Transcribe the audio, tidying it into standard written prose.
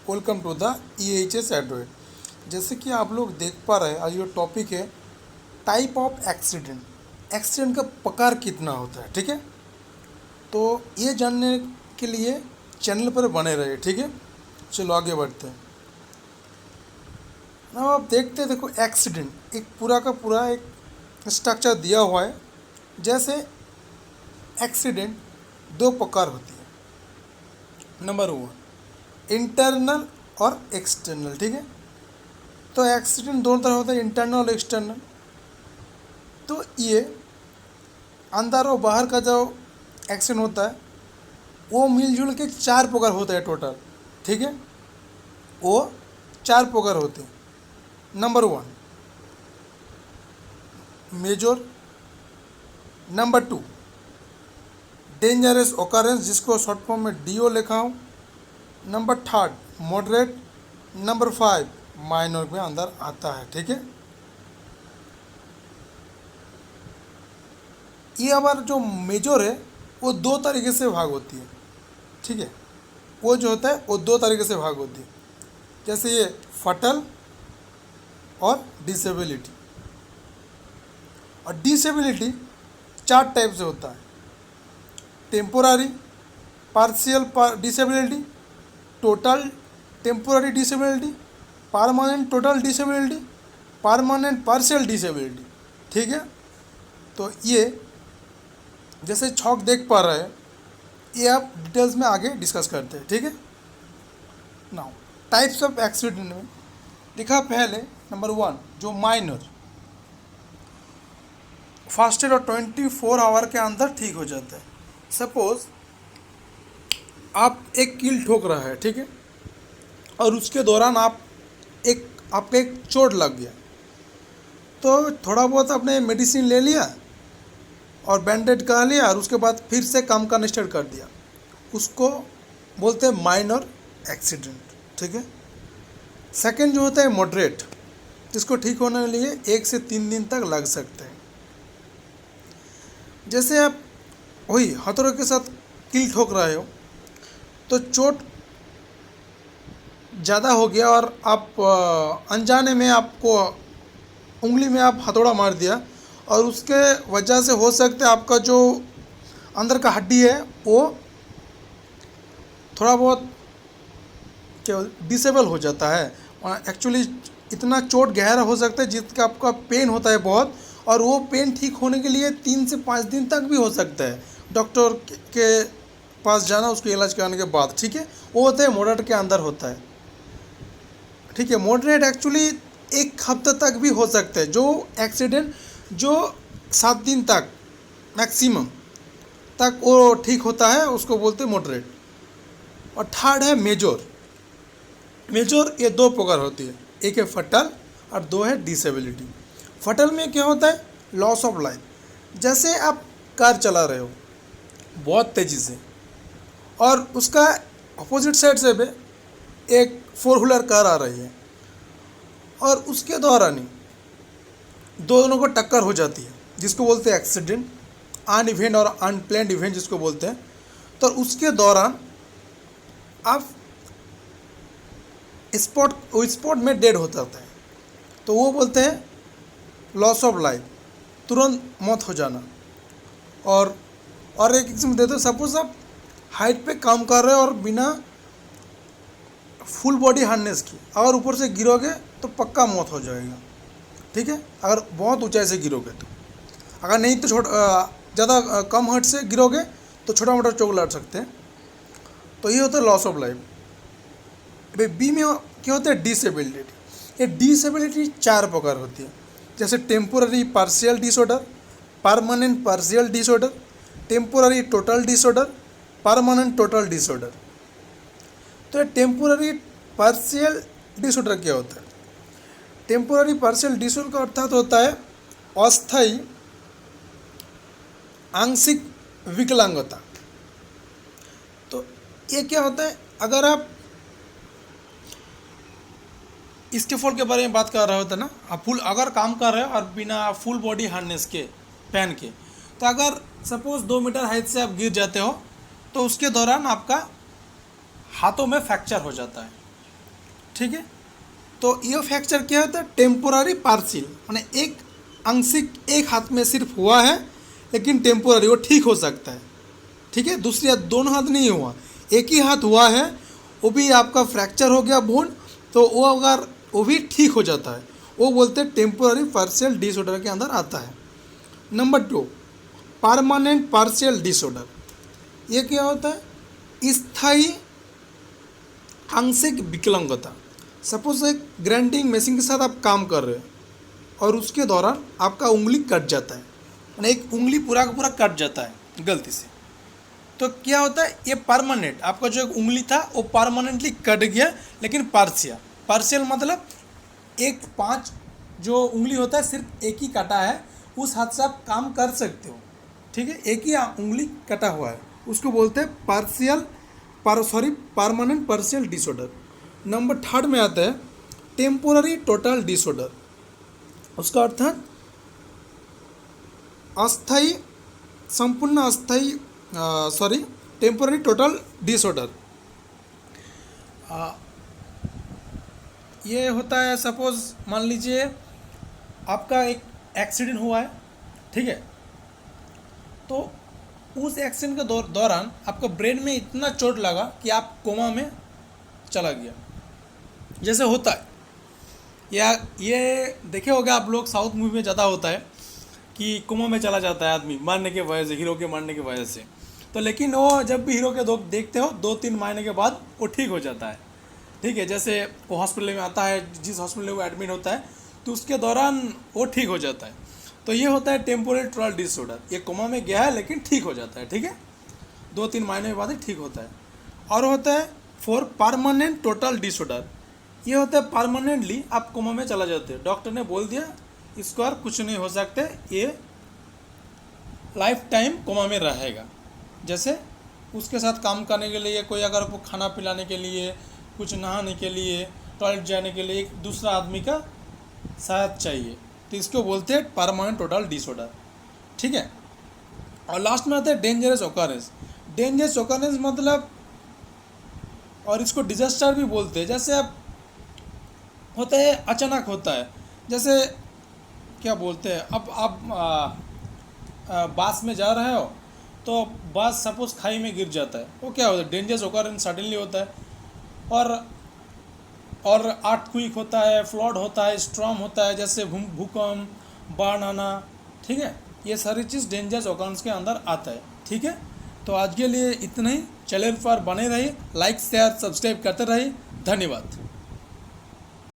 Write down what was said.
Welcome to the EHS Android. जैसे कि आप लोग देख पा रहे हैं, आज ये टॉपिक है टाइप ऑफ एक्सीडेंट। एक्सीडेंट का प्रकार कितना होता है, ठीक है। तो ये जानने के लिए चैनल पर बने रहे, ठीक है। चलो आगे बढ़ते हैं। ना आप देखते हैं, देखो एक्सीडेंट एक पूरा का पूरा एक स्ट्रक्चर दिया हुआ है। जैसे एक्सीडेंट दो प्रकार होती है। नंबर 1 इंटरनल और एक्सटर्नल, ठीक है। तो एक्सीडेंट दोनों तरह होता है, इंटरनल और एक्सटर्नल। तो ये अंदर और बाहर का जो एक्सीडेंट होता है वो मिलजुल के 4 प्रकार होता है टोटल, ठीक है। वो 4 प्रकार होते हैं। Number 1 major, number 2 dangerous occurrence जिसको शॉर्ट फॉर्म में DO लिखा हूँ, नंबर 3 मॉडरेट, नंबर 5 माइनर में अंदर आता है, ठीक है। ये हमारा जो मेजर है वो 2 तरीके से भाग होती है, ठीक है। वो जो होता है वो 2 तरीके से भाग होती है। जैसे ये फटल और डिसेबिलिटी। और डिसेबिलिटी 4 टाइप से होता है, temporary, partial disability, total temporary disability, permanent total disability, permanent partial disability, ठीक है। तो ये जैसे छौक देख पा रहे हैं, ये आप डिटेल्स में आगे डिस्कस करते हैं, ठीक है। नाउ टाइप्स ऑफ एक्सीडेंट में लिखा पहले नंबर 1 जो माइनर, फास्टेड और 24 आवर के अंदर ठीक हो जाता है। सपोज आप एक कील ठोक रहा है, ठीक है, और उसके दौरान आपके एक चोट लग गया, तो थोड़ा बहुत आपने मेडिसिन ले लिया और बैंडेड करा लिया और उसके बाद फिर से काम करना स्टार्ट कर दिया, उसको बोलते हैं माइनर एक्सीडेंट, ठीक है। सेकंड जो होता है मॉडरेट, जिसको ठीक होने के लिए 1 से 3 दिन तक लग सकते हैं। जैसे आप वही हथौड़े के साथ कील ठोक रहे हो, तो चोट ज़्यादा हो गया और आप अनजाने में आपको उंगली में आप हथौड़ा मार दिया और उसके वजह से हो सकता है आपका जो अंदर का हड्डी है वो थोड़ा बहुत डिसेबल हो जाता है। एक्चुअली इतना चोट गहरा हो सकता है जिसका आपका पेन होता है बहुत, और वो पेन ठीक होने के लिए 3 से 5 दिन तक भी हो सकता है डॉक्टर के पास जाना उसको इलाज कराने के बाद, ठीक है। वो होता है मॉडरेट के अंदर होता है, ठीक है। मॉडरेट एक्चुअली 1 हफ्ते तक भी हो सकता है। जो एक्सीडेंट जो 7 दिन तक मैक्सिमम तक वो ठीक होता है उसको बोलते हैं मॉडरेट। और थर्ड है मेजर। मेजर ये 2 प्रकार होती है, एक है फटल और 2 है डिसेबिलिटी। फटल में क्या होता है, लॉस ऑफ लाइफ। जैसे आप कार चला रहे हो बहुत तेज़ी से और उसका अपोजिट साइड से भी एक 4 व्हीलर कार आ रही है और उसके दौरान ही दोनों को टक्कर हो जाती है, जिसको बोलते हैं एक्सीडेंट, अन इवेंट और अनप्लान्ड इवेंट जिसको बोलते हैं। तो उसके दौरान आप स्पॉट में डेड हो जाता है, तो वो बोलते हैं लॉस ऑफ लाइफ, तुरंत मौत हो जाना। और एक किस्म देते हैं, सपोज आप हाइट पे काम कर रहे हो और बिना फुल बॉडी हार्नेस की अगर ऊपर से गिरोगे तो पक्का मौत हो जाएगा, ठीक है। अगर बहुत ऊंचाई से गिरोगे तो, अगर नहीं तो ज़्यादा कम हाइट से गिरोगे तो छोटा मोटा चोट लग सकते हैं। तो ये होता है लॉस ऑफ लाइफ। भाई बी में क्या होता है, डिसेबिलिटी। ये डिसेबिलिटी 4 प्रकार होती है, जैसे temporary partial disorder, permanent partial disorder, temporary total disorder, permanent total disorder. तो ये टेम्पोररी पार्शियल डिसऑर्डर क्या होता है? टेम्पोररी पार्शियल डिसऑर्डर का अर्थात होता है अस्थायी आंशिक विकलांगता। तो ये क्या होता है, अगर आप इसके फॉल के बारे में बात कर रहे होते ना, आप फुल अगर काम कर रहे हो और बिना फुल बॉडी हार्नेस के पहन के, तो अगर सपोज 2 मीटर हाइट से आप गिर जाते हो तो उसके दौरान आपका हाथों में फ्रैक्चर हो जाता है, ठीक है। तो ये फ्रैक्चर क्या होता है, टेम्पोररी पार्शियल, माने एक आंशिक एक हाथ में सिर्फ हुआ है लेकिन टेम्पोररी, वो ठीक हो सकता है, ठीक है। दूसरी हाथ, दोनों हाथ नहीं हुआ, एक ही हाथ हुआ है, वो भी आपका फ्रैक्चर हो गया बोन, तो वो अगर वो भी ठीक हो जाता है, वो बोलते हैं टेम्पोररी पार्शियल डिसऑर्डर के अंदर आता है। Number 2, permanent partial disorder. ये क्या होता है, स्थायी आंशिक विकलांगता। सपोज एक ग्राइंडिंग मशीन के साथ आप काम कर रहे हो और उसके दौरान आपका उंगली कट जाता है, यानी एक उंगली पूरा का पूरा कट जाता है गलती से, तो क्या होता है, ये परमानेंट, आपका जो एक उंगली था वो परमानेंटली कट गया, लेकिन पार्शियल, पार्शियल मतलब एक 5 जो उंगली होता है सिर्फ एक ही कटा है, उस हाथ से आप काम कर सकते हो, ठीक है, एक ही उंगली कटा हुआ है, उसको बोलते हैं परमानेंट पार्शियल डिसऑर्डर। नंबर 3 में आता है टेम्पोररी टोटल डिसऑर्डर। उसका अर्थ है अस्थाई, संपूर्ण अस्थाई, टेम्पोररी टोटल डिसऑर्डर। ये होता है, सपोज मान लीजिए आपका एक एक्सीडेंट हुआ है, ठीक है, तो उस एक्सीडेंट के दौरान आपको ब्रेन में इतना चोट लगा कि आप कोमा में चला गया, जैसे होता है, या ये देखे होगा आप लोग, साउथ मूवी में ज़्यादा होता है कि कोमा में चला जाता है आदमी मारने के वजह से, हीरो के मारने की वजह से, तो लेकिन वो जब भी हीरो के देखते हो 2-3 महीने के बाद वो ठीक हो जाता है, ठीक है। जैसे वो हॉस्पिटल में आता है, जिस हॉस्पिटल में वो एडमिट होता है, तो उसके दौरान वो ठीक हो जाता है, तो ये होता है टेम्पोररी टोटल डिसऑर्डर। ये कोमा में गया है लेकिन ठीक हो जाता है, ठीक है, 2-3 महीने के बाद ही ठीक होता है। और होता है फॉर परमानेंट टोटल डिसऑर्डर। ये होता है परमानेंटली आप कोमा में चला जाते हो, डॉक्टर ने बोल दिया इसको और कुछ नहीं हो सकते, ये लाइफ टाइम कोमा में रहेगा। जैसे उसके साथ काम करने के लिए, कोई अगर आपको खाना पिलाने के लिए, कुछ नहाने के लिए, टॉयलेट जाने के लिए एक दूसरा आदमी का साथ चाहिए, तो इसको बोलते हैं परमानेंट टोटल डिसऑर्डर, ठीक है। और लास्ट में आता है डेंजरस ऑकरेंस। डेंजरस ऑकरेंस मतलब, और इसको डिजास्टर भी बोलते हैं, जैसे अब होता है अचानक होता है, जैसे क्या बोलते हैं, अब आप बस में जा रहे हो तो बस सपोज खाई में गिर जाता है, वो क्या होता है, डेंजरस ऑकरेंस सडनली होता है। और अर्थक्वेक होता है, फ्लड होता है, स्टॉर्म होता है, जैसे भूकंप, बाढ़ आना, ठीक है, ये सारी चीज़ डेंजरस ऑकरेंस के अंदर आता है, ठीक है। तो आज के लिए इतना ही, चैनल पर बने रहिए, लाइक शेयर सब्सक्राइब करते रहिए, धन्यवाद।